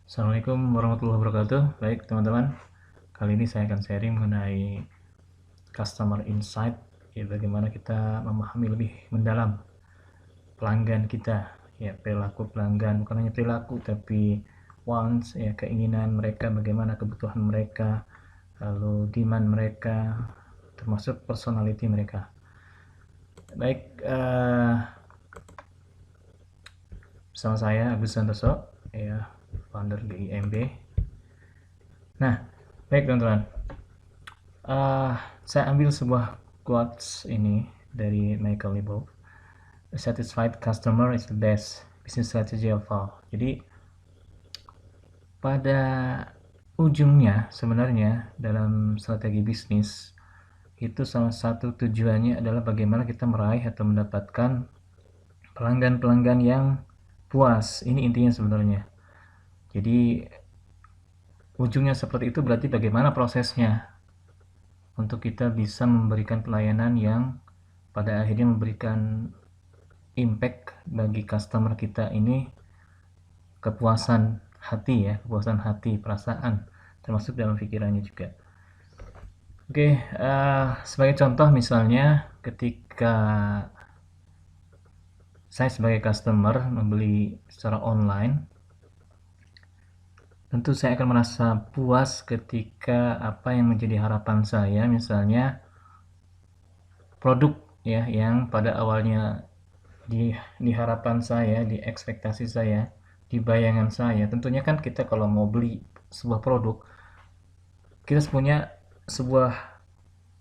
Assalamualaikum warahmatullahi wabarakatuh. Baik teman-teman, kali ini saya akan sharing mengenai customer insight, ya bagaimana kita memahami lebih mendalam pelanggan kita, ya perilaku pelanggan, bukan hanya perilaku tapi wants, ya keinginan mereka, bagaimana kebutuhan mereka, lalu demand mereka, termasuk personality mereka. Baik, bersama saya Agus Santoso, ya founder di IMB. Nah, baik teman-teman. Saya ambil sebuah quotes ini dari Michael Lieboff. A satisfied customer is the best business strategy of all. Jadi pada ujungnya sebenarnya dalam strategi bisnis itu salah satu tujuannya adalah bagaimana kita meraih atau mendapatkan pelanggan-pelanggan yang puas. Ini intinya sebenarnya. Jadi ujungnya seperti itu, berarti bagaimana prosesnya untuk kita bisa memberikan pelayanan yang pada akhirnya memberikan impact bagi customer kita ini, kepuasan hati, ya kepuasan hati, perasaan, termasuk dalam pikirannya juga. Oke, sebagai contoh misalnya ketika saya sebagai customer membeli secara online, tentu saya akan merasa puas ketika apa yang menjadi harapan saya, misalnya produk ya yang pada awalnya di harapan saya, di ekspektasi saya, di bayangan saya. Tentunya kan kita kalau mau beli sebuah produk, kita punya sebuah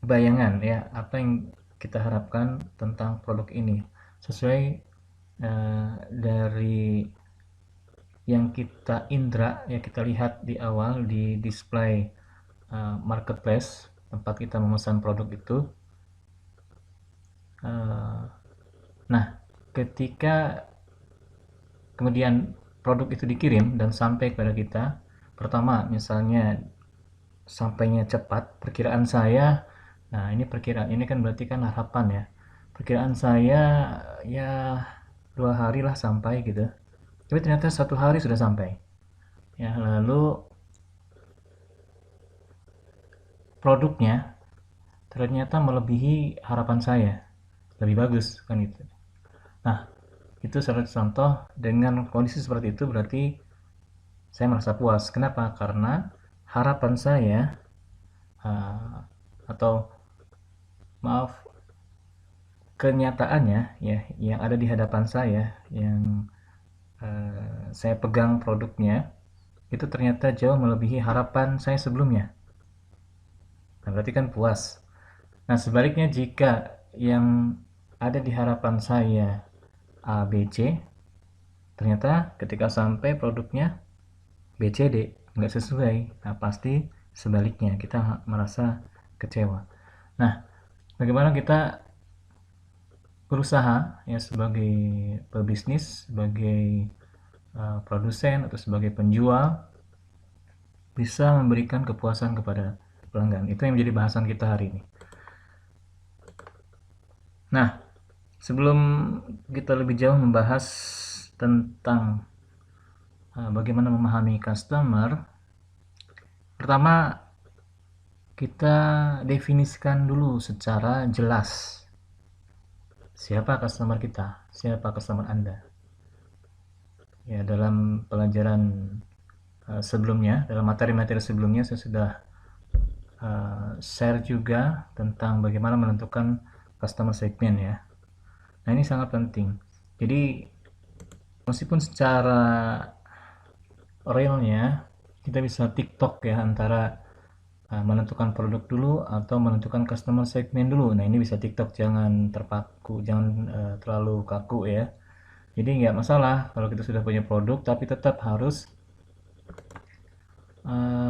bayangan ya, apa yang kita harapkan tentang produk ini sesuai dari yang kita indra, ya kita lihat di awal di display marketplace tempat kita memesan produk itu. Nah, ketika kemudian produk itu dikirim dan sampai kepada kita, pertama misalnya sampainya cepat, perkiraan saya, nah ini perkiraan, ini kan berarti kan harapan ya, perkiraan saya ya 2 hari lah sampai gitu, tapi ternyata 1 hari sudah sampai ya. Lalu produknya ternyata melebihi harapan saya, lebih bagus kan itu. Nah, itu salah satu contoh. Dengan kondisi seperti itu berarti saya merasa puas. Kenapa? Karena harapan saya, atau maaf, kenyataannya ya yang ada di hadapan saya, yang saya pegang produknya, itu ternyata jauh melebihi harapan saya sebelumnya. Nah, berarti kan puas. Nah, sebaliknya jika yang ada di harapan saya A, B, C, ternyata ketika sampai produknya B, C, D, nggak sesuai. Nah, pasti sebaliknya kita merasa kecewa. Nah, bagaimana kita berusaha ya sebagai pebisnis, sebagai produsen atau sebagai penjual, bisa memberikan kepuasan kepada pelanggan. Itu yang menjadi bahasan kita hari ini. Nah, sebelum kita lebih jauh membahas tentang bagaimana memahami customer, pertama kita definisikan dulu secara jelas siapa customer kita, siapa customer Anda. Ya, dalam pelajaran sebelumnya, dalam materi-materi sebelumnya saya sudah share juga tentang bagaimana menentukan customer segment ya. Nah, ini sangat penting. Jadi meskipun secara realnya kita bisa TikTok ya antara menentukan produk dulu atau menentukan customer segment dulu. Nah, ini bisa TikTok, jangan terpaku, jangan terlalu kaku ya. Jadi nggak masalah kalau kita sudah punya produk, tapi tetap harus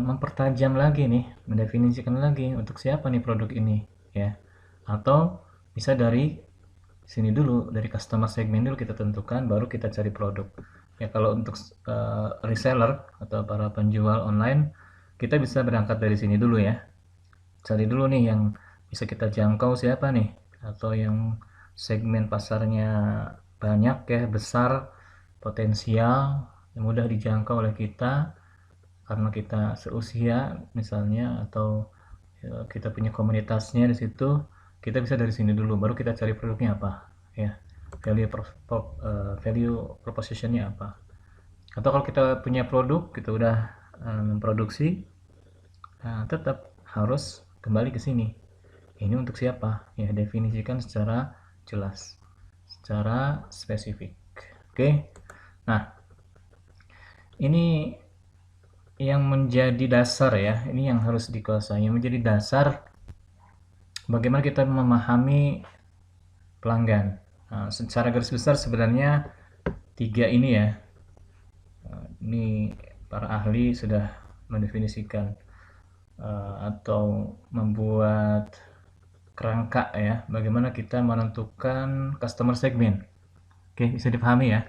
mempertajam lagi nih, mendefinisikan lagi untuk siapa nih produk ini ya. Atau bisa dari sini dulu, dari customer segment dulu kita tentukan, baru kita cari produk. Ya, kalau untuk reseller atau para penjual online, kita bisa berangkat dari sini dulu ya. Cari dulu nih yang bisa kita jangkau siapa nih, atau yang segmen pasarnya banyak ya, besar, potensial, yang mudah dijangkau oleh kita. karena kita seusia misalnya, atau kita punya komunitasnya di situ, kita bisa dari sini dulu, baru kita cari produknya apa, ya, value propositionnya apa. Atau kalau kita punya produk, kita udah memproduksi, nah, tetap harus kembali ke sini. Ini untuk siapa? Ya, definisikan secara jelas, secara spesifik. Oke. Nah, ini yang menjadi dasar ya, ini yang harus dikuasai. Yang menjadi dasar bagaimana kita memahami pelanggan. Nah, secara garis besar sebenarnya 3 ini ya. Ini para ahli sudah mendefinisikan atau membuat kerangka ya, bagaimana kita menentukan customer segment. Oke, bisa dipahami ya.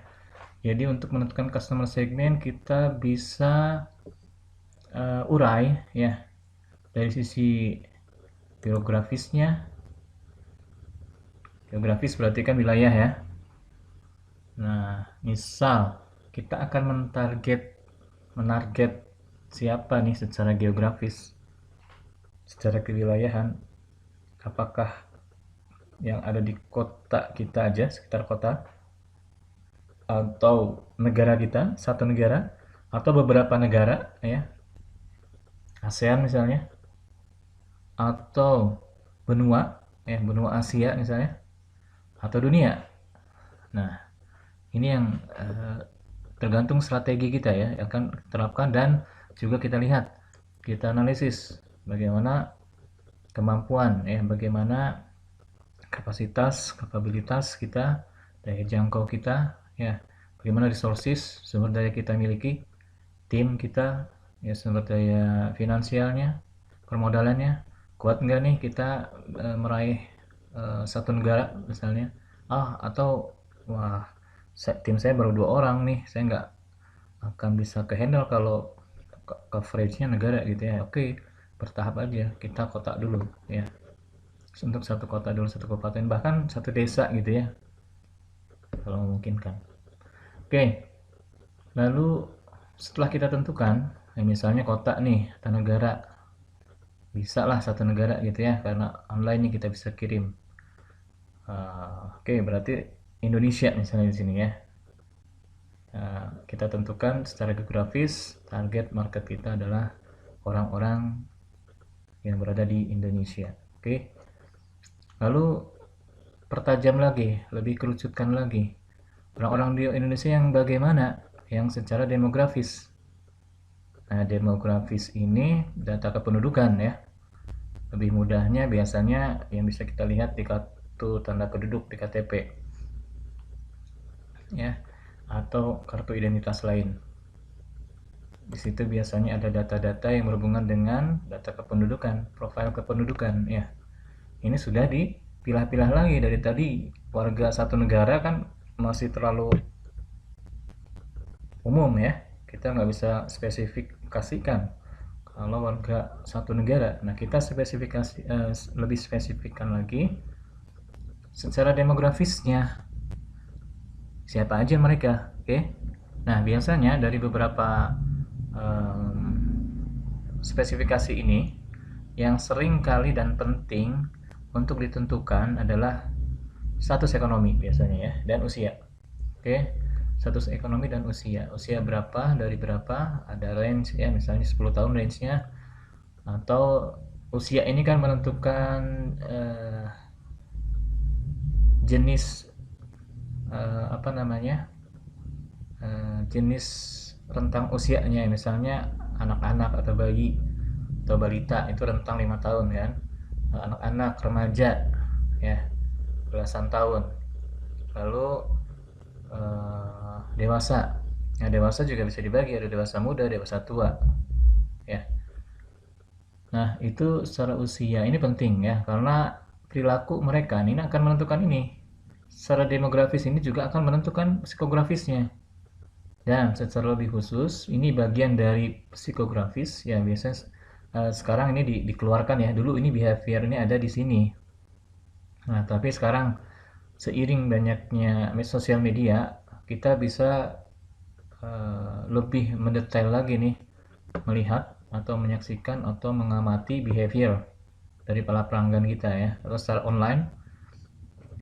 Jadi untuk menentukan customer segment kita bisa urai ya dari sisi geografisnya. Geografis berarti kan wilayah ya. Nah, misal kita akan menarget siapa nih secara geografis, secara kewilayahan, apakah yang ada di kota kita aja, sekitar kota, atau negara kita, satu negara, atau beberapa negara ya, ASEAN misalnya, atau benua ya, benua Asia misalnya, atau dunia. Nah, ini yang tergantung strategi kita ya, akan terapkan, dan juga kita lihat, kita analisis bagaimana kemampuan ya, bagaimana kapasitas, kapabilitas kita, daya jangkau kita ya, bagaimana resources, sumber daya kita miliki, tim kita ya, sumber daya finansialnya, permodalannya, kuat nggak nih kita meraih satu negara misalnya, atau wah, tim saya baru 2 orang nih, saya nggak akan bisa ke handle kalau coveragenya negara gitu ya. Oke, bertahap aja, kita kotak dulu ya, untuk satu kota dulu, satu kabupaten, bahkan satu desa gitu ya, kalau memungkinkan. Oke, lalu setelah kita tentukan ya, misalnya kota nih atau negara, bisa lah satu negara gitu ya, karena online nih kita bisa kirim. Oke, berarti Indonesia misalnya di sini ya. Kita tentukan secara geografis, target market kita adalah orang-orang yang berada di Indonesia. Oke, lalu pertajam lagi, lebih kerucutkan lagi, orang-orang di Indonesia yang bagaimana, yang secara demografis. Nah, demografis ini data kependudukan ya. Lebih mudahnya biasanya yang bisa kita lihat di kartu tanda penduduk, di KTP ya, atau kartu identitas lain. Di situ biasanya ada data-data yang berhubungan dengan data kependudukan, profil kependudukan ya. Ini sudah dipilah-pilah lagi. Dari tadi warga satu negara kan masih terlalu umum ya, kita nggak bisa spesifikasikan kalau warga satu negara. Nah, kita lebih spesifikkan lagi secara demografisnya, siapa aja mereka. Oke. Nah, biasanya dari beberapa spesifikasi ini, yang sering kali dan penting untuk ditentukan adalah status ekonomi biasanya ya, dan usia. Oke, status ekonomi dan usia. Usia berapa, dari berapa, ada range ya, misalnya 10 tahun range-nya. Atau usia ini kan menentukan jenis apa namanya, jenis rentang usianya, misalnya anak-anak atau bayi atau balita itu rentang 5 tahun kan, anak-anak remaja ya belasan tahun, lalu dewasa. Nah, dewasa juga bisa dibagi, ada dewasa muda, dewasa tua ya. Nah, itu secara usia ini penting ya, karena perilaku mereka ini akan menentukan ini. Secara demografis ini juga akan menentukan psikografisnya. Dan secara lebih khusus, ini bagian dari psikografis ya, biasanya sekarang ini dikeluarkan ya. Dulu ini behavior ini ada di sini. Nah, tapi sekarang seiring banyaknya sosial media, kita bisa lebih mendetail lagi nih melihat atau menyaksikan atau mengamati behavior dari para pelanggan kita ya, atau secara online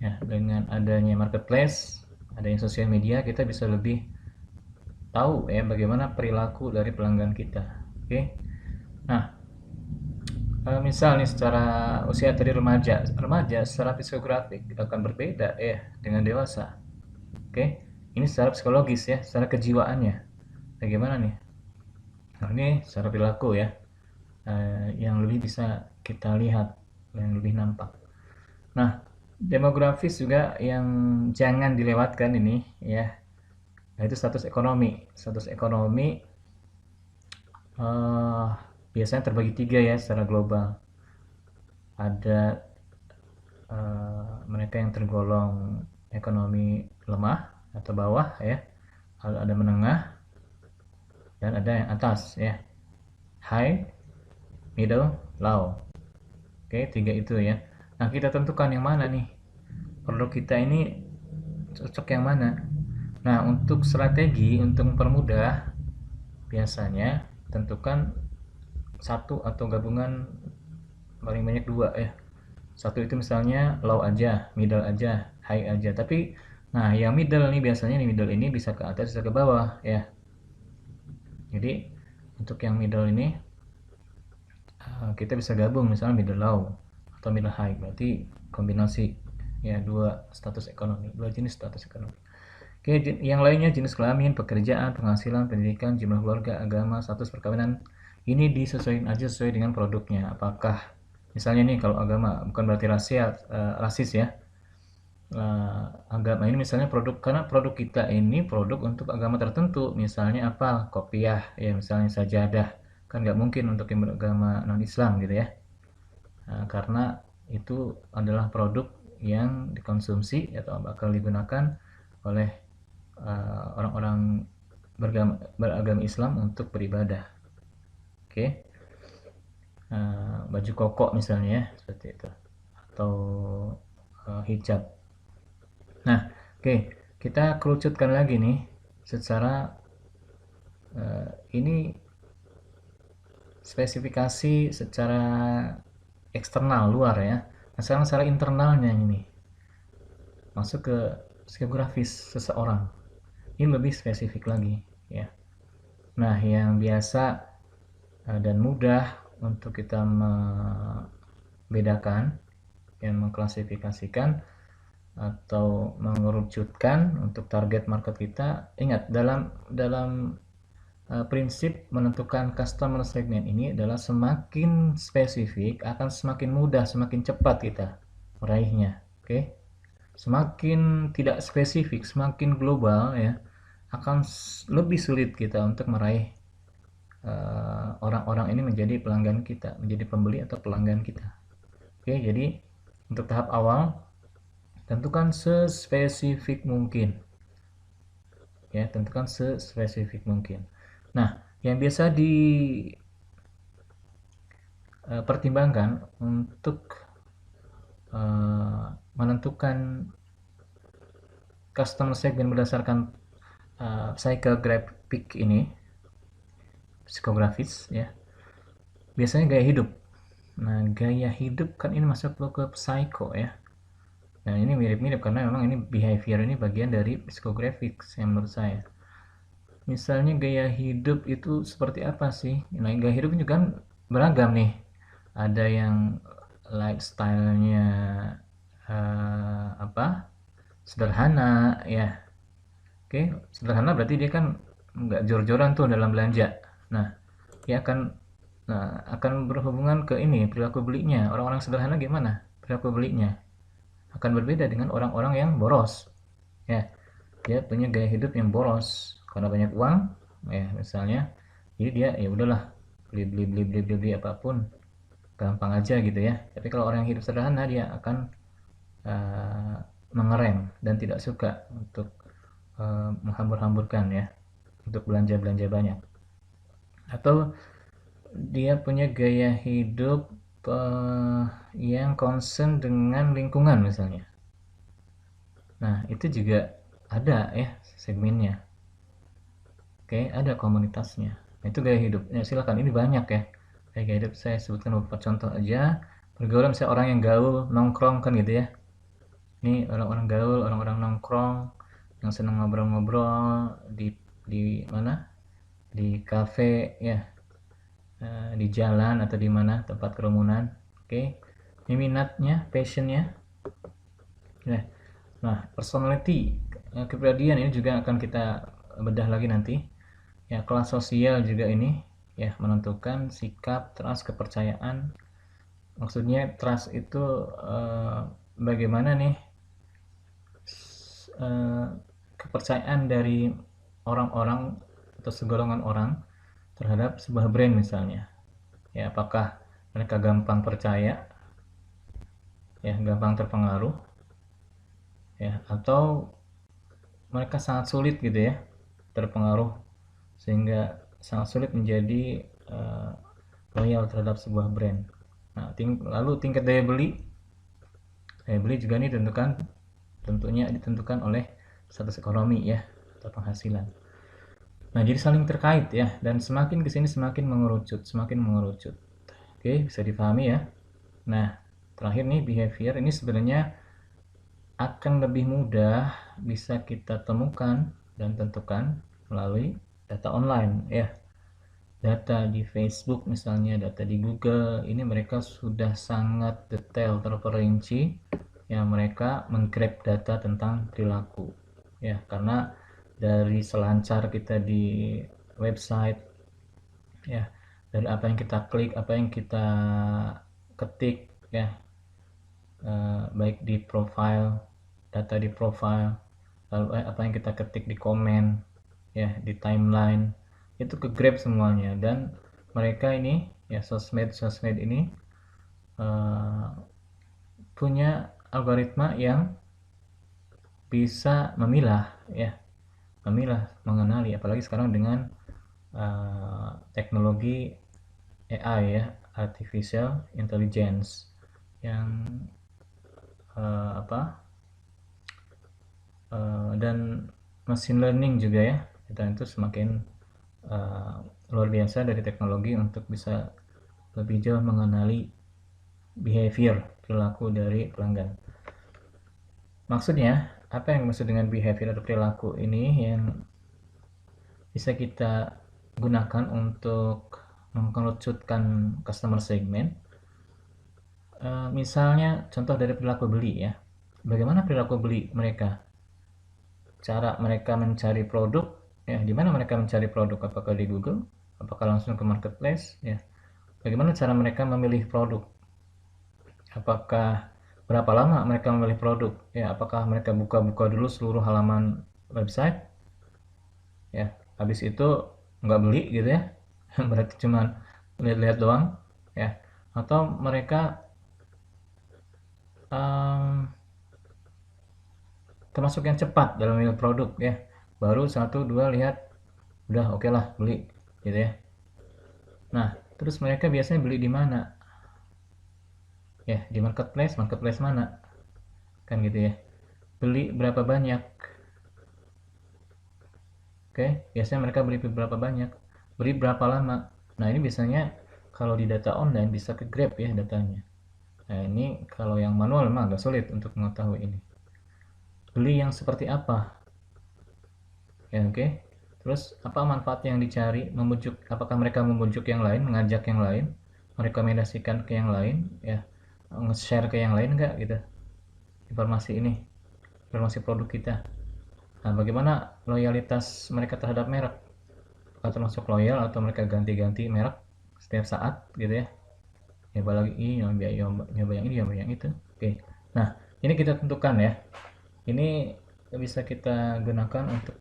ya, dengan adanya marketplace, adanya sosial media, kita bisa lebih tahu ya bagaimana perilaku dari pelanggan kita. Oke. Nah, misal nih secara usia tadi remaja secara psikografik akan berbeda ya dengan dewasa. Oke, ini secara psikologis ya, secara kejiwaannya. Bagaimana nih? Nah, ini secara perilaku ya, yang lebih bisa kita lihat, yang lebih nampak. Nah, demografis juga yang jangan dilewatkan ini ya, yaitu status ekonomi. Status ekonomi eh, biasanya terbagi tiga ya secara global. Ada mereka yang tergolong ekonomi lemah atau bawah ya, lalu ada menengah dan ada yang atas ya, high, middle, low. Oke, tiga itu ya. Nah, kita tentukan yang mana nih produk kita ini cocok yang mana. Nah, untuk strategi untuk mempermudah biasanya tentukan satu atau gabungan paling banyak dua ya. Satu itu misalnya low aja, middle aja, high aja. Tapi nah yang middle nih biasanya nih middle ini bisa ke atas bisa ke bawah ya. Jadi untuk yang middle ini kita bisa gabung misalnya middle low atau middle high, berarti kombinasi ya dua status ekonomi, dua jenis status ekonomi. Oke, yang lainnya jenis kelamin, pekerjaan, penghasilan, pendidikan, jumlah keluarga, agama, status perkawinan. Ini disesuaikan aja sesuai dengan produknya. Apakah misalnya nih kalau agama bukan berarti rasis ya. Agama ini misalnya produk karena produk kita ini produk untuk agama tertentu, misalnya apa? Kopiah ya misalnya sajadah. Kan nggak mungkin untuk yang beragama non-Islam gitu ya. Karena itu adalah produk yang dikonsumsi atau bakal digunakan oleh orang-orang beragama Islam untuk beribadah. Oke, baju koko misalnya ya, seperti itu, atau hijab. Nah, oke, kita kerucutkan lagi nih secara ini spesifikasi secara eksternal luar ya. Nah, sekarang secara internalnya ini masuk ke psikografis seseorang. Ini lebih spesifik lagi ya. Nah, yang biasa dan mudah untuk kita membedakan yang mengklasifikasikan atau mengerucutkan untuk target market kita. Ingat, dalam prinsip menentukan customer segment ini adalah semakin spesifik akan semakin mudah, semakin cepat kita meraihnya. Oke, semakin tidak spesifik, semakin global ya, akan lebih sulit kita untuk meraih orang-orang ini menjadi pelanggan kita, menjadi pembeli atau pelanggan kita. Oke, jadi untuk tahap awal tentukan sespesifik mungkin. Ya, tentukan sespesifik mungkin. Nah, yang biasa dipertimbangkan untuk menentukan customer segment berdasarkan psychographic ini, psikografis ya, biasanya gaya hidup. Nah, gaya hidup kan ini masuk ke psycho ya. Nah, ini mirip-mirip karena memang ini behavior ini bagian dari psikografis yang menurut saya. Misalnya gaya hidup itu seperti apa sih? Nah, gaya hidup juga kan beragam nih. Ada yang lifestyle-nya apa? Sederhana ya. Oke, sederhana berarti dia kan nggak jor-joran tuh dalam belanja. Nah, dia akan berhubungan ke ini perilaku belinya. Orang-orang sederhana gimana perilaku belinya? Akan berbeda dengan orang-orang yang boros. Ya, dia punya gaya hidup yang boros karena banyak uang, ya misalnya. Jadi dia ya udahlah beli apapun gampang aja gitu ya. Tapi kalau orang yang hidup sederhana dia akan mengerem dan tidak suka untuk menghambur-hamburkan ya untuk belanja-belanja banyak. Atau dia punya gaya hidup yang concern dengan lingkungan misalnya. Nah, itu juga ada ya segmennya. Oke, ada komunitasnya Nah, itu gaya hidup. Ya, silakan, ini banyak ya. Gaya hidup saya sebutkan beberapa contoh aja. Pergaulan misalnya orang yang gaul, nongkrong kan gitu ya. Ini orang-orang gaul, orang-orang nongkrong yang senang ngobrol-ngobrol di mana? Di kafe ya, di jalan atau di mana tempat kerumunan. Oke. Ini minatnya, passionnya. Nah, personality, kepribadian ini juga akan kita bedah lagi nanti. Ya, kelas sosial juga ini ya menentukan sikap, trust, kepercayaan. Maksudnya trust itu bagaimana nih eh, kepercayaan dari orang-orang atau segolongan orang terhadap sebuah brand misalnya. Ya, apakah mereka gampang percaya, ya, gampang terpengaruh, ya, atau mereka sangat sulit gitu ya terpengaruh sehingga sangat sulit menjadi loyal terhadap sebuah brand. Nah, lalu tingkat daya beli juga ini tentunya ditentukan oleh status ekonomi ya atau penghasilan. Nah, jadi saling terkait ya, dan semakin kesini semakin mengerucut, semakin mengerucut. Oke, bisa dipahami ya. Nah, terakhir nih behavior ini sebenarnya akan lebih mudah bisa kita temukan dan tentukan melalui data online ya. Data di Facebook misalnya, data di Google, ini mereka sudah sangat detail terperinci ya, mereka menggrab data tentang perilaku ya, karena dari selancar kita di website ya, dari apa yang kita klik, apa yang kita ketik ya, baik di profile, data di profile, lalu apa yang kita ketik di komen ya, di timeline, itu ke grab semuanya. Dan mereka ini ya, sosmed ini punya algoritma yang bisa memilah ya, mengenali, apalagi sekarang dengan teknologi AI ya, artificial intelligence, yang dan machine learning juga ya, dan itu semakin luar biasa dari teknologi untuk bisa lebih jauh mengenali behavior, perilaku dari pelanggan. Maksudnya, apa yang maksud dengan behavior atau perilaku ini yang bisa kita gunakan untuk mengerucutkan customer segment? Misalnya contoh dari perilaku beli ya. Bagaimana perilaku beli mereka? Cara mereka mencari produk ya, di mana mereka mencari produk? Apakah di Google? Apakah langsung ke marketplace ya? Bagaimana cara mereka memilih produk? Apakah berapa lama mereka memilih produk ya? Apakah mereka buka-buka dulu seluruh halaman website ya, habis itu nggak beli gitu ya? Berarti cuma lihat-lihat doang ya? Atau mereka um, termasuk yang cepat dalam memilih produk ya, baru satu dua lihat udah oke lah beli gitu ya. Nah, terus mereka biasanya beli di mana ya? Di marketplace mana kan gitu ya. Beli berapa banyak? Oke, biasanya mereka beli berapa banyak, beli berapa lama. Nah, ini biasanya kalau di data online bisa ke grab ya datanya. Nah, ini kalau yang manual memang agak sulit untuk mengetahui ini. Beli yang seperti apa ya, oke. Terus apa manfaat yang dicari, membujuk, apakah mereka membujuk yang lain, mengajak yang lain, merekomendasikan ke yang lain ya, nge-share ke yang lain enggak gitu informasi ini, informasi produk kita. Nah, bagaimana loyalitas mereka terhadap merek, apakah termasuk loyal atau mereka ganti-ganti merek setiap saat gitu ya, nyoba lagi ini, nyoba yang ini, nyoba yang itu. Oke, nah ini kita tentukan ya, ini bisa kita gunakan untuk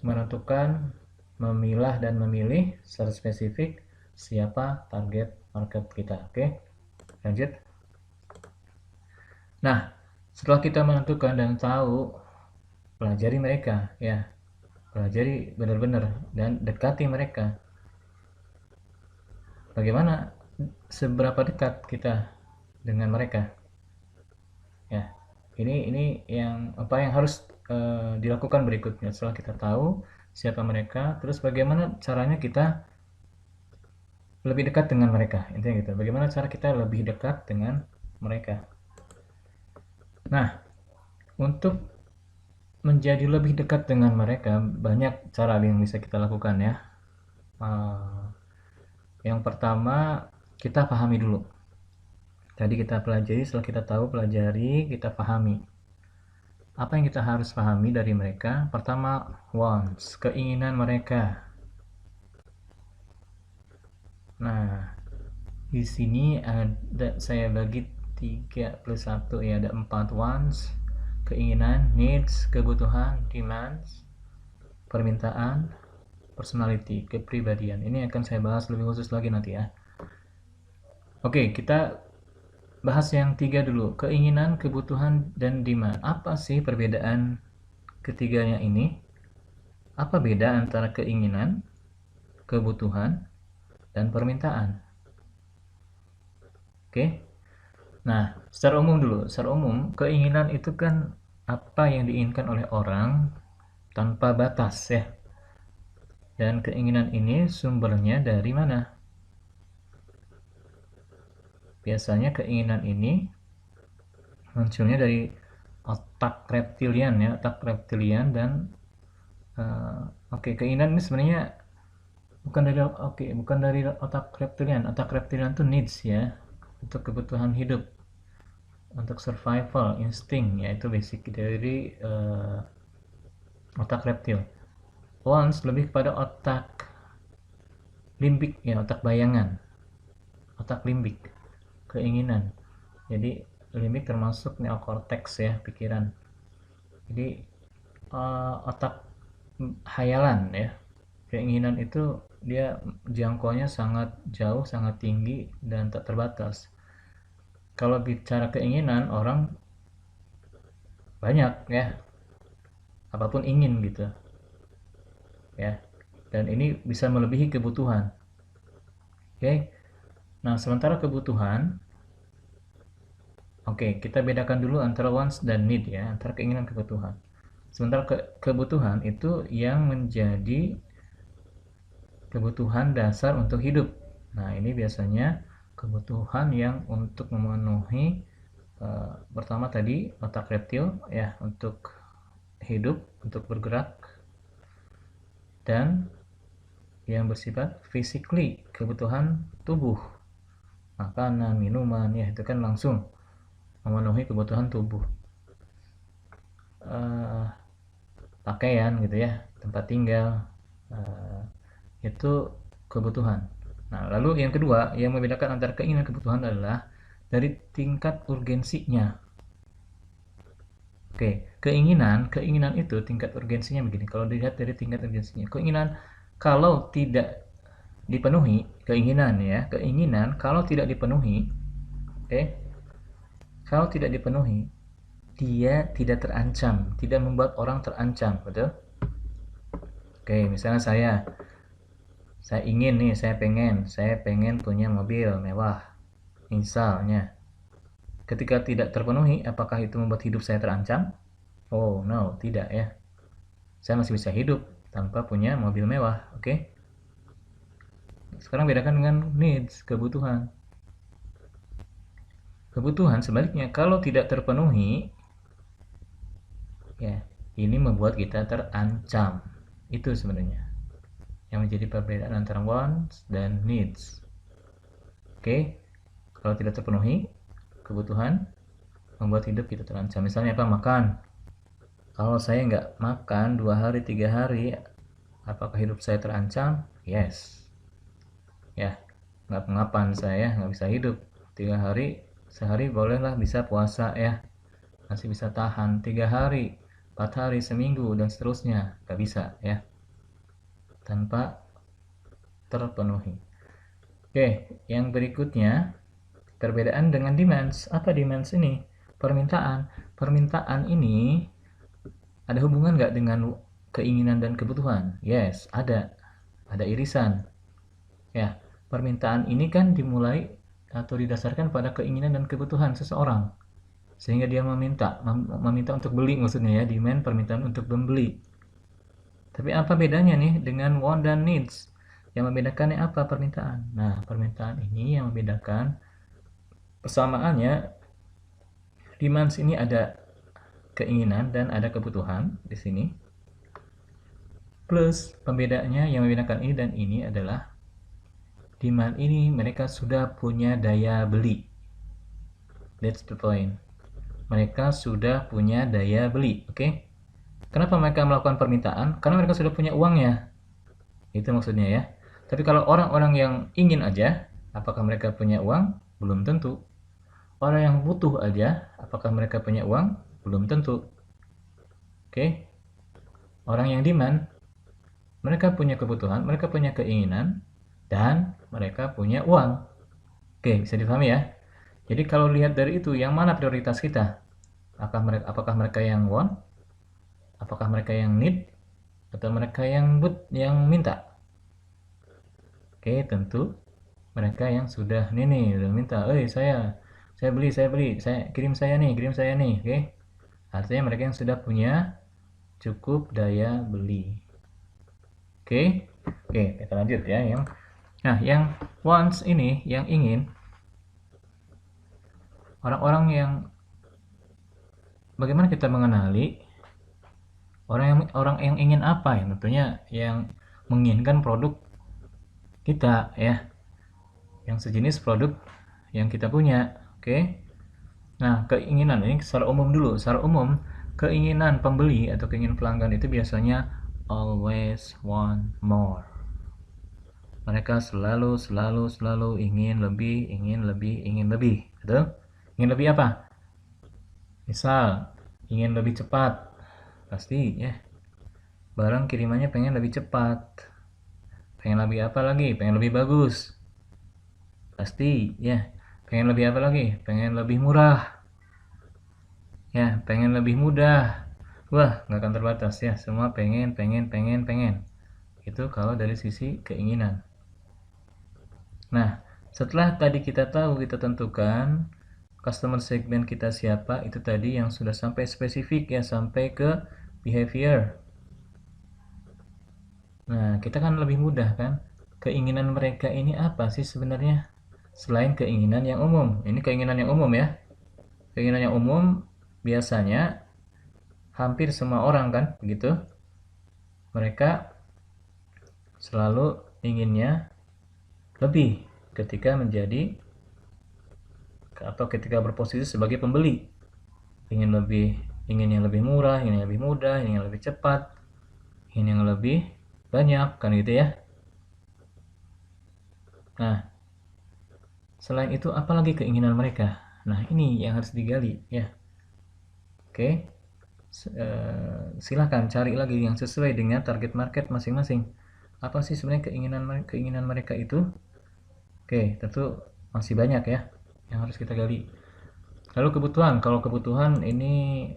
menentukan, memilah dan memilih secara spesifik siapa target market kita. Oke, lanjut. Nah, setelah kita menentukan dan tahu, pelajari mereka ya, pelajari benar-benar dan dekati mereka. Bagaimana, seberapa dekat kita dengan mereka ya. Ini yang apa yang harus dilakukan berikutnya setelah kita tahu siapa mereka, terus bagaimana caranya kita lebih dekat dengan mereka, intinya gitu. Bagaimana cara kita lebih dekat dengan mereka. Nah, untuk menjadi lebih dekat dengan mereka banyak cara yang bisa kita lakukan ya. Uh, yang pertama, kita pahami dulu. Tadi kita pelajari, setelah kita tahu, pelajari, kita pahami. Apa yang kita harus pahami dari mereka? Pertama, wants, keinginan mereka. Nah, di sini ada, saya bagi 3+1 ya, ada 4 wants, keinginan, needs, kebutuhan, demands, permintaan, personality, kepribadian. Ini akan saya bahas lebih khusus lagi nanti ya. Oke, kita bahas yang 3 dulu, keinginan, kebutuhan, dan demand. Apa sih perbedaan ketiganya ini? Apa beda antara keinginan, kebutuhan, dan permintaan? Oke. Nah, secara umum dulu. Secara umum, keinginan itu kan apa yang diinginkan oleh orang tanpa batas ya. Dan keinginan ini sumbernya dari mana? Biasanya keinginan ini munculnya dari otak reptilian ya, otak reptilian. Dan keinginan ini sebenarnya bukan dari otak reptilian. Otak reptilian itu needs ya, untuk kebutuhan hidup, untuk survival insting ya, itu basic dari otak reptil. Wants lebih kepada otak limbik ya, otak bayangan, otak limbik, keinginan. Jadi limbik termasuk neokortex ya, pikiran. Jadi otak hayalan ya, keinginan itu dia jangkauannya sangat jauh, sangat tinggi, dan tak terbatas. Kalau bicara keinginan, orang banyak ya, apapun ingin gitu ya, dan ini bisa melebihi kebutuhan. Oke. Nah, sementara kebutuhan, kita bedakan dulu antara wants dan need ya, antara keinginan kebutuhan. Sementara kebutuhan itu yang menjadi kebutuhan dasar untuk hidup. Nah, ini biasanya kebutuhan yang untuk memenuhi pertama tadi otak reptil ya, untuk hidup, untuk bergerak, dan yang bersifat physically, kebutuhan tubuh, makanan, minuman ya, itu kan langsung memenuhi kebutuhan tubuh. Pakaian gitu ya, tempat tinggal, itu kebutuhan. Nah, lalu yang kedua yang membedakan antara keinginan dan kebutuhan adalah dari tingkat urgensinya. Keinginan itu tingkat urgensinya begini. Kalau dilihat dari tingkat urgensinya, keinginan kalau tidak dipenuhi, keinginan kalau tidak dipenuhi, kalau tidak dipenuhi, dia tidak terancam, tidak membuat orang terancam, betul? Misalnya saya ingin nih, saya pengen punya mobil mewah, misalnya. Ketika tidak terpenuhi, apakah itu membuat hidup saya terancam? Oh no, tidak ya. Saya masih bisa hidup tanpa punya mobil mewah. Sekarang bedakan dengan needs, kebutuhan. Kebutuhan sebaliknya, kalau tidak terpenuhi, ya, ini membuat kita terancam. Itu sebenarnya yang menjadi perbedaan antara wants dan needs. Kalau tidak terpenuhi kebutuhan, membuat hidup kita terancam. Misalnya apa? Makan. Kalau saya nggak makan 2 hari 3 hari, apakah hidup saya terancam? Yes ya, nggak pengapan, saya nggak bisa hidup 3 hari. Sehari bolehlah bisa puasa ya, masih bisa tahan. 3 hari, 4 hari, seminggu, dan seterusnya nggak bisa ya, tanpa terpenuhi. Yang berikutnya, perbedaan dengan demands. Apa demands ini? Permintaan ini ada hubungan nggak dengan keinginan dan kebutuhan? Yes, ada irisan ya. Permintaan ini kan dimulai atau didasarkan pada keinginan dan kebutuhan seseorang, sehingga dia meminta untuk beli, maksudnya ya, demand, permintaan untuk membeli. Tapi apa bedanya nih dengan want dan needs? Yang membedakannya apa? Permintaan. Nah, permintaan ini yang membedakan. Persamaannya, demands ini ada keinginan dan ada kebutuhan di sini. Plus pembedanya yang membedakan ini dan ini adalah demand ini mereka sudah punya daya beli. That's the point. Mereka sudah punya daya beli, oke? Kenapa mereka melakukan permintaan? Karena mereka sudah punya uangnya. Itu maksudnya ya. Tapi kalau orang-orang yang ingin aja, apakah mereka punya uang? Belum tentu. Orang yang butuh aja, apakah mereka punya uang? Belum tentu. Oke? Orang yang demand, mereka punya kebutuhan, mereka punya keinginan, dan mereka punya uang. Oke, bisa dipahami ya? Jadi kalau lihat dari itu, yang mana prioritas kita? Apakah mereka yang want? Apakah mereka yang need? Atau mereka yang minta? Oke, tentu mereka yang sudah nih udah minta, saya beli, kirim saya nih, oke? Artinya mereka yang sudah punya cukup daya beli. Oke, kita lanjut ya. Yang wants ini, yang ingin, orang-orang yang bagaimana kita mengenali orang yang ingin apa ya? Tentunya yang menginginkan produk kita ya, yang sejenis produk yang kita punya. Oke. Nah, keinginan ini secara umum dulu. Secara umum, keinginan pembeli atau keinginan pelanggan itu biasanya always want more. Mereka selalu ingin lebih, betul? Ingin lebih apa? Misal, ingin lebih cepat, pasti ya. Barang kirimannya pengen lebih cepat. Pengen lebih apa lagi? Pengen lebih bagus. Pasti ya. Pengen lebih apa lagi? Pengen lebih murah. Ya, pengen lebih mudah. Wah, nggak akan terbatas ya. Semua pengen. Itu kalau dari sisi keinginan. Nah, setelah tadi kita tahu, kita tentukan customer segment kita siapa, itu tadi yang sudah sampai spesifik ya, sampai ke behavior. Nah, kita kan lebih mudah kan? Keinginan mereka ini apa sih sebenarnya? Selain keinginan yang umum. Ini keinginan yang umum ya. Keinginan yang umum biasanya hampir semua orang kan, begitu. Mereka selalu inginnya lebih ketika menjadi atau ketika berposisi sebagai pembeli. Ingin yang lebih murah, ingin yang lebih mudah, ingin yang lebih cepat, ingin yang lebih banyak, kan gitu ya. Nah, selain itu apalagi keinginan mereka? Nah, ini yang harus digali ya. Oke. Silahkan cari lagi yang sesuai dengan target market masing-masing. Apa sih sebenarnya keinginan mereka itu? Oke, tentu masih banyak ya yang harus kita gali. Lalu kebutuhan, kalau kebutuhan ini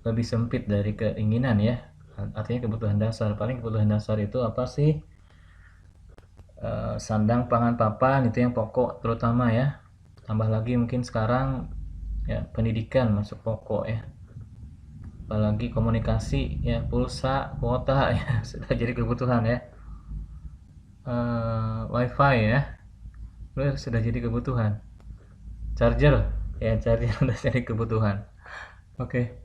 lebih sempit dari keinginan ya. Artinya kebutuhan dasar. Paling kebutuhan dasar itu apa sih? Sandang, pangan, papan, itu yang pokok terutama ya. Tambah lagi mungkin sekarang ya pendidikan masuk pokok ya. Apalagi komunikasi ya, pulsa, kuota ya sudah jadi kebutuhan ya. Wifi ya, sudah jadi kebutuhan. Charger ya, charger sudah jadi kebutuhan. Oke.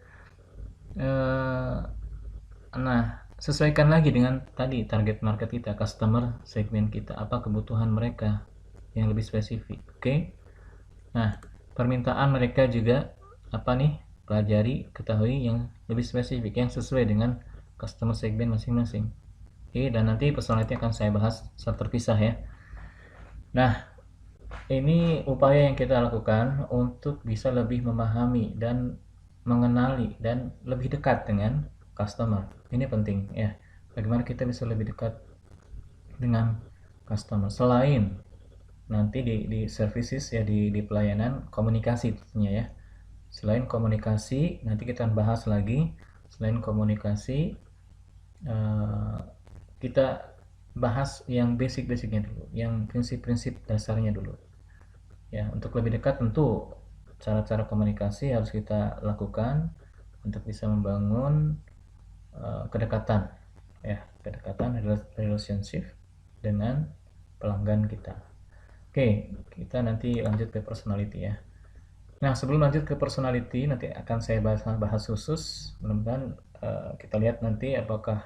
Nah, sesuaikan lagi dengan tadi target market kita, customer segmen kita, apa kebutuhan mereka yang lebih spesifik. Oke. Nah, permintaan mereka juga apa nih? Pelajari, ketahui yang lebih spesifik, yang sesuai dengan customer segmen masing-masing. Oke, dan nanti personality akan saya bahas secara terpisah ya. Nah, ini upaya yang kita lakukan untuk bisa lebih memahami dan mengenali dan lebih dekat dengan customer. Ini penting ya. Bagaimana kita bisa lebih dekat dengan customer selain nanti di services ya, di pelayanan, komunikasi tentunya ya. Selain komunikasi, nanti kita akan bahas lagi. Selain komunikasi, kita bahas yang basic-basicnya dulu, yang prinsip-prinsip dasarnya dulu ya. Untuk lebih dekat tentu cara-cara komunikasi harus kita lakukan untuk bisa membangun kedekatan ya, kedekatan relationship dengan pelanggan kita. Oke, kita nanti lanjut ke personality ya. Nah, sebelum lanjut ke personality, nanti akan saya bahas khusus. Mudah-mudahan kita lihat nanti apakah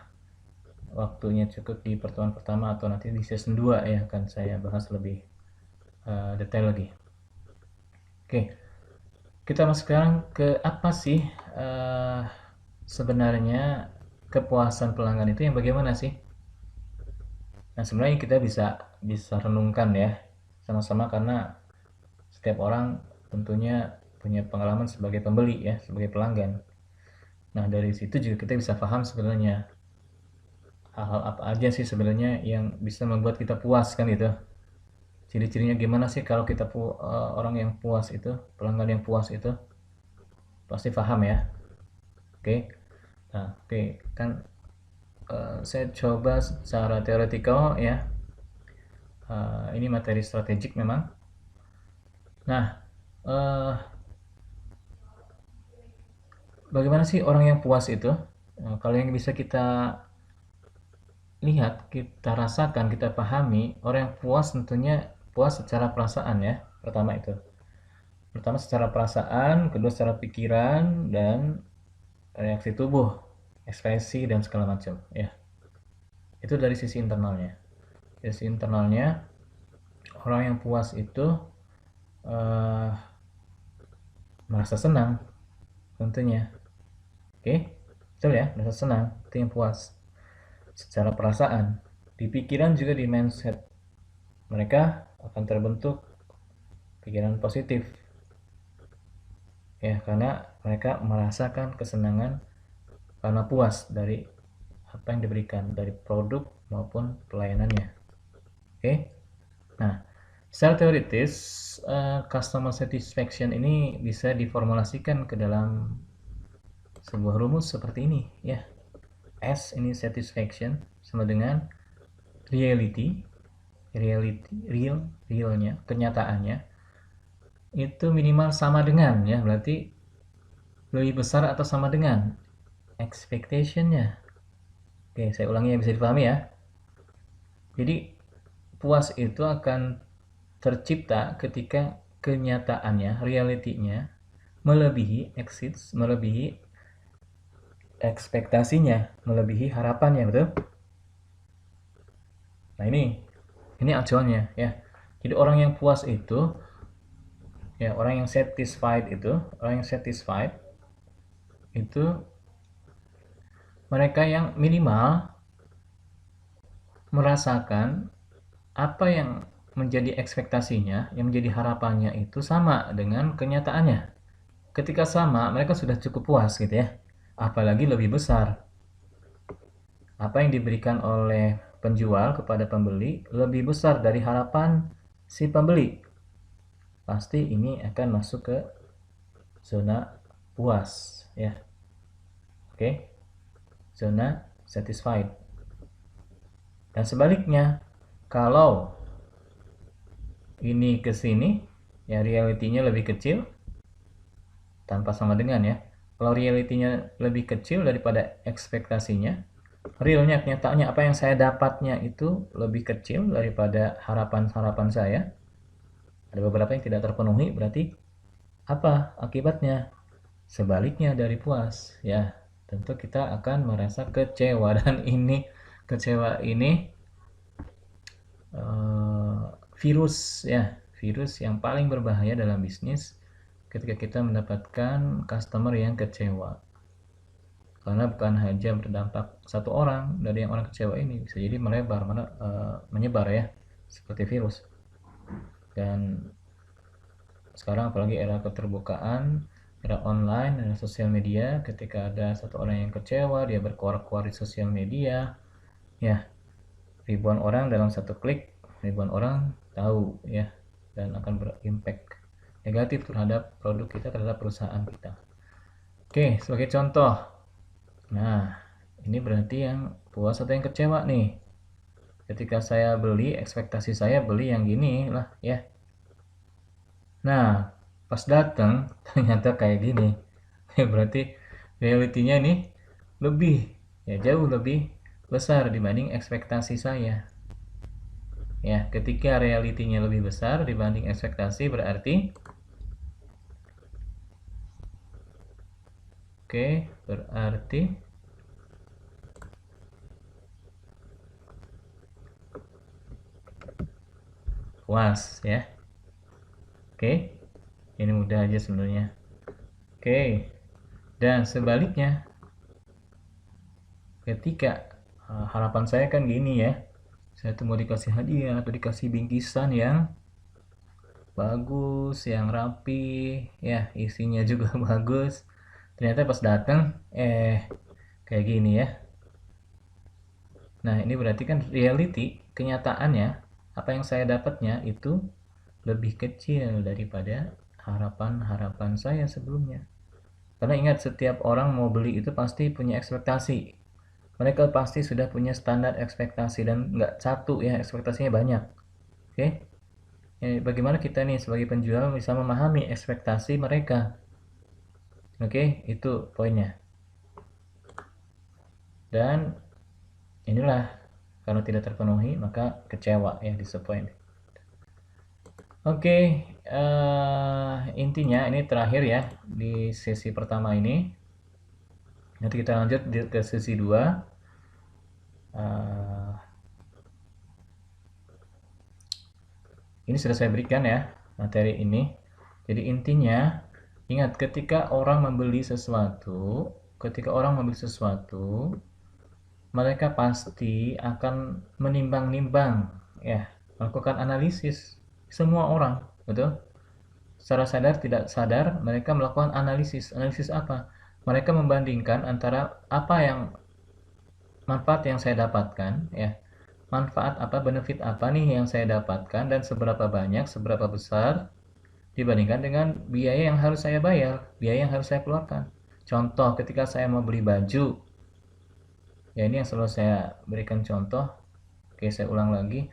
waktunya cukup di pertemuan pertama atau nanti di season 2 ya, akan saya bahas lebih detail lagi. Oke, kita masuk sekarang ke apa sih sebenarnya kepuasan pelanggan itu yang bagaimana sih? Nah, sebenarnya kita bisa renungkan ya sama-sama, karena setiap orang tentunya punya pengalaman sebagai pembeli ya, sebagai pelanggan. Nah, dari situ juga kita bisa paham sebenarnya hal-hal apa aja sih sebenarnya yang bisa membuat kita puas kan gitu. Ciri-cirinya gimana sih kalau kita orang yang puas itu, pelanggan yang puas itu, pasti paham ya. Oke. Nah, oke, kan saya coba secara teoretikal ya. Ini materi strategik memang. Nah, uh, bagaimana sih orang yang puas itu? Kalau yang bisa kita lihat, kita rasakan, kita pahami, orang yang puas tentunya puas secara perasaan ya. Pertama itu. Pertama secara perasaan, kedua secara pikiran, dan reaksi tubuh, ekspresi, dan segala macam ya. Itu dari sisi internalnya. Dari sisi internalnya, orang yang puas itu uh, merasa senang tentunya. Oke, betul ya, merasa senang, itu yang puas secara perasaan. Di pikiran juga, di mindset mereka akan terbentuk pikiran positif ya, karena mereka merasakan kesenangan karena puas dari apa yang diberikan, dari produk maupun pelayanannya. Oke, nah secara teoritis customer satisfaction ini bisa diformulasikan ke dalam sebuah rumus seperti ini ya. S ini satisfaction sama dengan realnya, kenyataannya itu minimal sama dengan ya, berarti lebih besar atau sama dengan expectation-nya. Oke, saya ulangi ya, bisa dipahami ya. Jadi puas itu akan tercipta ketika kenyataannya, realitinya melebihi ekspektasinya, melebihi harapannya, betul? Nah, ini acuannya ya. Jadi orang yang puas itu ya, orang yang satisfied itu mereka yang minimal merasakan apa yang menjadi ekspektasinya, yang menjadi harapannya itu sama dengan kenyataannya. Ketika sama, mereka sudah cukup puas gitu ya. Apalagi lebih besar. Apa yang diberikan oleh penjual kepada pembeli lebih besar dari harapan si pembeli. Pasti ini akan masuk ke zona puas ya. Oke. Zona satisfied. Dan sebaliknya, kalau ini ke sini, ya realitinya lebih kecil, tanpa sama dengan ya. Kalau realitinya lebih kecil daripada ekspektasinya, realnya, kenyataannya, apa yang saya dapatnya itu lebih kecil daripada harapan-harapan saya, ada beberapa yang tidak terpenuhi, berarti apa akibatnya? Sebaliknya dari puas ya, tentu kita akan merasa kecewa, dan kecewa ini virus ya, virus yang paling berbahaya dalam bisnis ketika kita mendapatkan customer yang kecewa. Karena bukan hanya berdampak satu orang dari yang orang kecewa ini, bisa jadi menyebar ya, seperti virus. Dan sekarang apalagi era keterbukaan, era online, era sosial media, ketika ada satu orang yang kecewa, dia berkuar-kuar di sosial media, ya ribuan orang dalam satu klik, ribuan orang tahu ya, dan akan berimpact negatif terhadap produk kita, terhadap perusahaan kita. Oke, sebagai contoh, nah ini berarti yang puas atau yang kecewa nih. Ketika saya beli, ekspektasi saya beli yang gini lah ya. Nah, pas datang ternyata kayak gini. Ya berarti realitinya nih lebih, ya jauh lebih besar dibanding ekspektasi saya. Ya, ketika realitinya lebih besar dibanding ekspektasi berarti berarti puas ya. Ini mudah aja sebenarnya. Dan sebaliknya ketika harapan saya kan gini ya, saya tuh mau dikasih hadiah atau dikasih bingkisan yang bagus, yang rapi, ya isinya juga bagus. Ternyata pas datang, kayak gini ya. Nah ini berarti kan reality, kenyataannya, apa yang saya dapatnya itu lebih kecil daripada harapan-harapan saya sebelumnya. Karena ingat, setiap orang mau beli itu pasti punya ekspektasi. Mereka pasti sudah punya standar ekspektasi dan nggak satu ya, ekspektasinya banyak. Bagaimana kita nih sebagai penjual bisa memahami ekspektasi mereka? Itu poinnya. Dan inilah, kalau tidak terpenuhi maka kecewa ya, disappoint. Intinya ini terakhir ya di sesi pertama ini. Nanti kita lanjut ke sesi 2. Ini sudah saya berikan ya materi ini. Jadi intinya, ingat, ketika orang membeli sesuatu, mereka pasti akan menimbang-nimbang ya, melakukan analisis. Semua orang, betul? Secara sadar tidak sadar mereka melakukan analisis. Analisis apa? Mereka membandingkan antara apa yang manfaat yang saya dapatkan ya. Manfaat apa, benefit apa nih yang saya dapatkan dan seberapa banyak, seberapa besar dibandingkan dengan biaya yang harus saya bayar, biaya yang harus saya keluarkan. Contoh, ketika saya mau beli baju, ya ini yang selalu saya berikan contoh. Saya ulang lagi.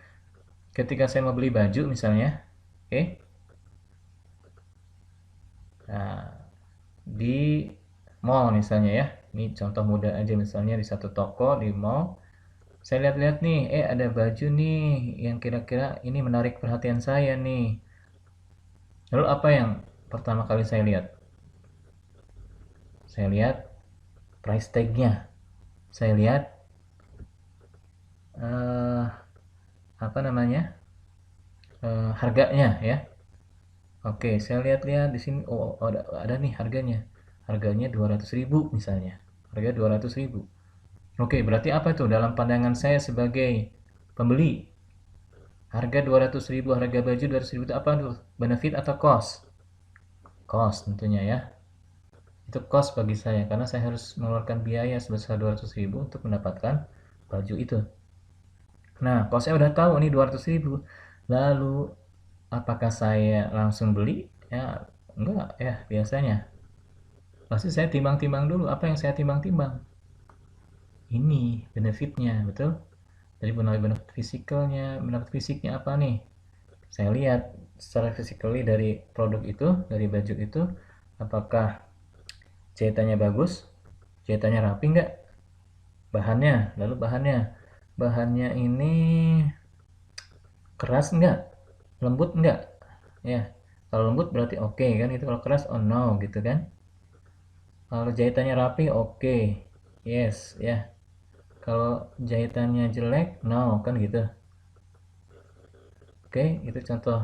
Ketika saya mau beli baju misalnya, nah, di mall misalnya ya, ini contoh mudah aja, misalnya di satu toko di mall, saya lihat-lihat nih, ada baju nih yang kira-kira ini menarik perhatian saya nih. Lalu apa yang pertama kali saya lihat? Saya lihat price tag-nya. Saya lihat apa namanya? Harganya ya. Saya lihat-lihat di sini, ada nih harganya. Harganya 200.000 misalnya. Harga 200.000. Berarti apa itu dalam pandangan saya sebagai pembeli? Harga 200.000, harga baju 200.000 itu apa tuh? Benefit atau cost? Cost tentunya ya. Itu cost bagi saya karena saya harus mengeluarkan biaya sebesar 200.000 untuk mendapatkan baju itu. Nah, kalau saya udah tahu nih 200.000, lalu apakah saya langsung beli? Ya, enggak ya, biasanya. Pasti saya timbang-timbang dulu. Apa yang saya timbang-timbang? Ini benefitnya, betul? Jadi benefit fisiknya apa nih? Saya lihat secara physically dari produk itu, dari baju itu, apakah jahitannya bagus, jahitannya rapi enggak, lalu bahannya ini keras enggak, lembut enggak ya. Kalau lembut berarti oke kan, itu. Kalau keras, oh no gitu kan. Kalau jahitannya rapi, oke, yes ya. Kalau jahitannya jelek, no kan gitu. Itu contoh.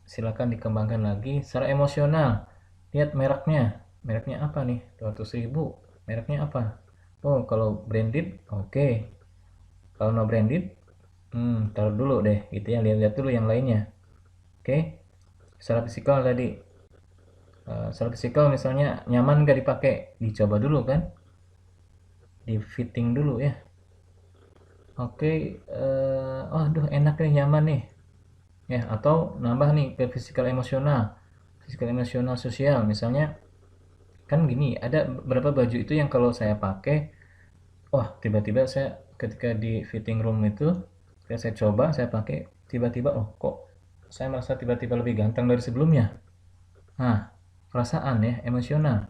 Silakan dikembangkan lagi secara emosional. Lihat mereknya apa nih, 200.000, mereknya apa? Kalau branded, oke. Kalau no branded, taruh dulu deh gitu ya, lihat-lihat dulu yang lainnya. Secara fisikal tadi, secara fisikal misalnya nyaman gak dipakai, dicoba dulu kan, di fitting dulu ya. Aduh enak nih, nyaman nih ya. Atau nambah nih ke fisikal emosional sosial. Misalnya kan gini, ada beberapa baju itu yang kalau saya pakai, tiba-tiba saya ketika di fitting room itu, ketika saya coba, saya pakai, tiba-tiba kok saya merasa tiba-tiba lebih ganteng dari sebelumnya. Nah, perasaan ya, emosional.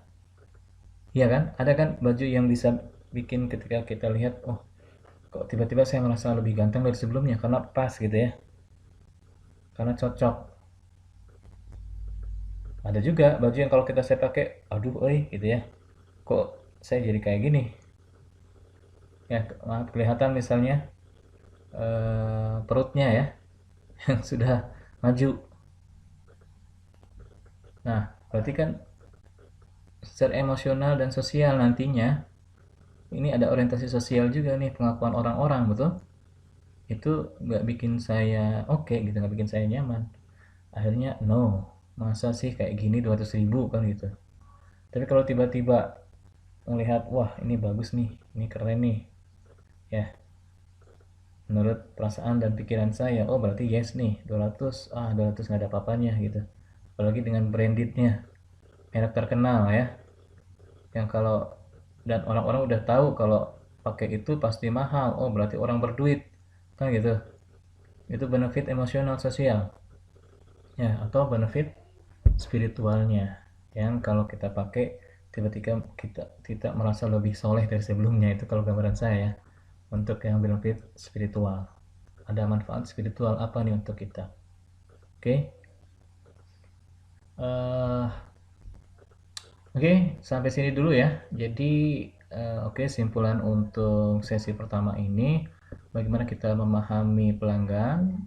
Iya kan, ada kan baju yang bisa bikin ketika kita lihat, oh kok tiba-tiba saya merasa lebih ganteng dari sebelumnya karena pas gitu ya, karena cocok. Ada juga baju yang kalau kita saya pakai, aduh, gitu ya, kok saya jadi kayak gini ya, maaf, kelihatan misalnya perutnya ya yang sudah maju. Nah, berarti kan secara emosional dan sosial nantinya ini ada orientasi sosial juga nih, pengakuan orang-orang, betul? Itu nggak bikin saya oke gitu, nggak bikin saya nyaman. Akhirnya no, masa sih kayak gini 200.000 kan gitu. Tapi kalau tiba-tiba melihat, wah ini bagus nih, ini keren nih, ya menurut perasaan dan pikiran saya, oh berarti yes nih, 200, 200 nggak ada apa-apanya gitu. Apalagi dengan brandednya, merek terkenal ya, yang kalau dan orang-orang udah tahu kalau pakai itu pasti mahal, oh berarti orang berduit kan gitu. Itu benefit emosional sosial ya, atau benefit spiritualnya yang kalau kita pakai tiba-tiba kita tidak merasa lebih soleh dari sebelumnya. Itu kalau gambaran saya ya, untuk yang benefit spiritual. Ada manfaat spiritual apa nih untuk kita? Oke. uh, Oke, sampai sini dulu ya. Jadi, oke, simpulan untuk sesi pertama ini, bagaimana kita memahami pelanggan.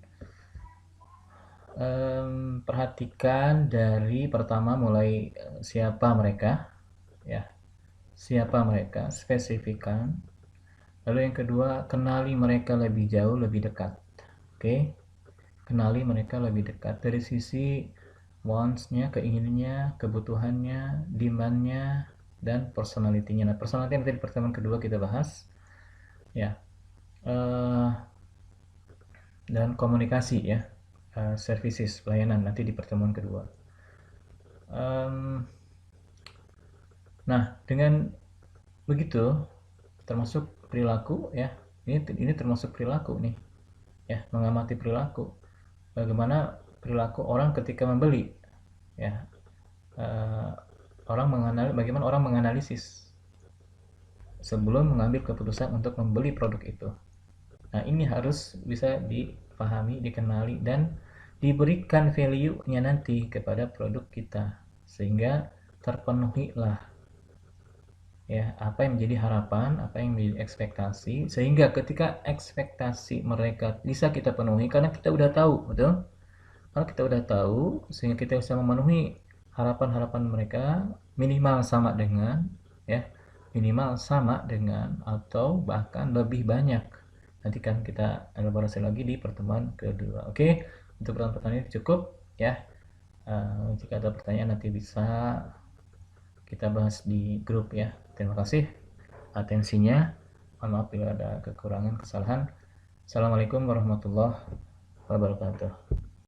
Perhatikan dari pertama mulai siapa mereka, ya, siapa mereka, spesifikkan. Lalu yang kedua, kenali mereka lebih jauh, lebih dekat. Oke, kenali mereka lebih dekat dari sisi wants-nya, keinginannya, kebutuhannya, demand-nya, dan personality-nya. Nah, personality nanti di pertemuan kedua kita bahas, ya. Eh, dan komunikasi ya, services, pelayanan nanti di pertemuan kedua. Nah, dengan begitu, termasuk perilaku ya, ini termasuk perilaku nih, ya, mengamati perilaku. Bagaimana perilaku orang ketika membeli, ya, eh, bagaimana orang menganalisis sebelum mengambil keputusan untuk membeli produk itu. Nah, ini harus bisa dipahami, dikenali, dan diberikan value-nya nanti kepada produk kita, sehingga terpenuhilah ya apa yang menjadi harapan, apa yang menjadi ekspektasi, sehingga ketika ekspektasi mereka bisa kita penuhi karena kita udah tahu, betul? Karena kita udah tahu, sehingga kita bisa memenuhi harapan-harapan mereka minimal sama dengan, ya, minimal sama dengan atau bahkan lebih banyak. Nanti kan kita elaborasi lagi di pertemuan kedua. Oke, untuk pertanyaan ini cukup ya. Jika ada pertanyaan nanti bisa kita bahas di grup ya. Terima kasih atensinya. Mohon maaf bila ada kekurangan, kesalahan. Assalamualaikum warahmatullahi wabarakatuh.